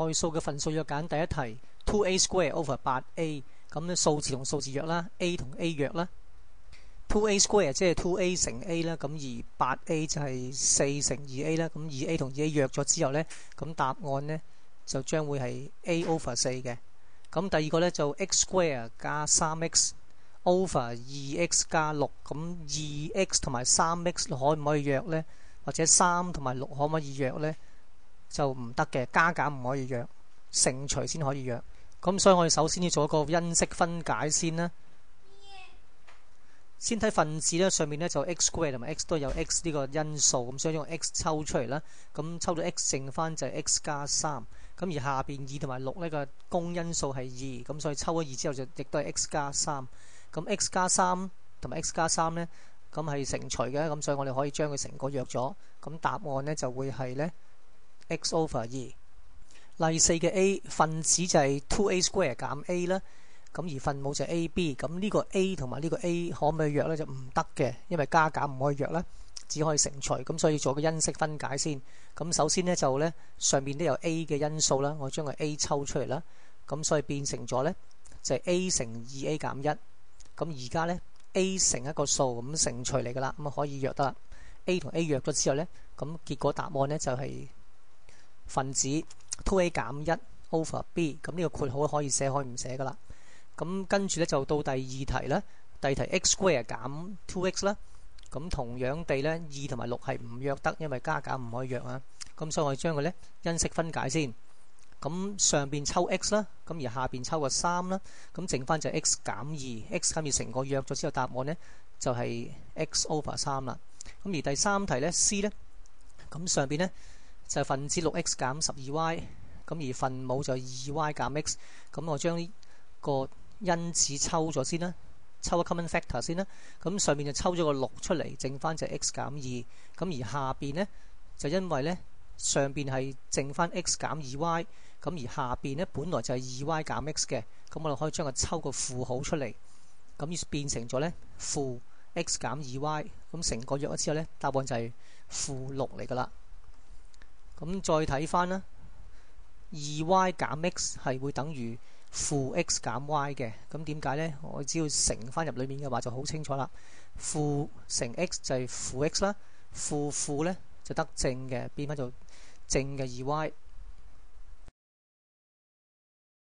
代數嘅份數要揀第一題 2a square over 8a， 咁咧數字同數字約啦 ，a 同 a 約啦。2a square 即係 2a 乘 a 啦，咁而 8a 就係4乘 2a 啦，咁 2a 同 2a 約咗之後咧，咁答案咧就將會係 a over 4嘅。咁第二個咧就 x square 加 3x over 2x 加6，咁 2x 同埋 3x 可唔可以約咧？或者3同埋6可唔可以約咧？就唔得嘅，加減唔可以約，乘除先可以約。咁所以我哋首先要做一個因式分解先啦。先睇分子咧，上面咧就 x square 同埋 x 都有 x 呢個因素，咁所以用 x 抽出嚟啦。咁抽到 x 剩翻就係 x 加3。咁而下邊2同埋6呢個公因數係2，咁所以抽咗2之後就亦都係 x 加3。咁 x 加3同埋 x 加3咧，咁係乘除嘅，咁所以我哋可以將佢成個約咗。咁答案咧就會係咧 x over 2。例4嘅 A 分子就係 2a square 減 a 啦。咁而分母就係 AB， 咁呢個 A 同埋呢個 A 可唔可以約咧？就唔得嘅，因為加減唔可以約啦，只可以乘除，咁所以做個因式分解先。咁首先咧就咧上面都有 A 嘅因數啦，我將個 A 抽出嚟啦，咁所以變成咗咧就係 A 乘 2a 減1。咁而家咧 A 乘一個數咁乘除嚟噶啦，咁可以約得啦。A 同 A 約咗之後咧，咁結果答案咧就係分子 2a 減1 over B。咁呢個括號可以寫可以唔寫噶啦。咁跟住咧就到第二題啦。第二題 x square 減 2x 啦。咁同樣地咧2同埋6係唔約得，因為加減唔可以約啊。咁所以我哋將佢咧因式分解先。咁上邊抽 x 啦，咁而下邊抽個3啦。咁剩翻就 x 減2，x 減2成個約咗之後，答案咧就係 x over 3啦。咁而第三題咧 C 咧，咁上邊咧就係分子 6x 減 12y， 咁而分母就 2y 減 x。咁我將呢個因子抽咗先啦，抽個 common factor 先啦。咁上面就抽咗個6出嚟，剩翻就係 x 減2。咁而下邊呢，就因為呢上邊係剩翻 x 減 2y， 咁而下邊呢本來就係 2y 減 x 嘅，咁我哋可以將佢抽個負號出嚟，咁變成咗呢負 x 減 2y。咁成個約咗之後呢，答案就係負6嚟噶啦。咁再睇翻啦， 2y 減 x 係會等於負 x 減 y 嘅，咁點解呢？我只要乘翻入裏面嘅話就好清楚啦。負乘 x 就係負 x 啦，負負呢就得正嘅，變翻做正嘅 2y。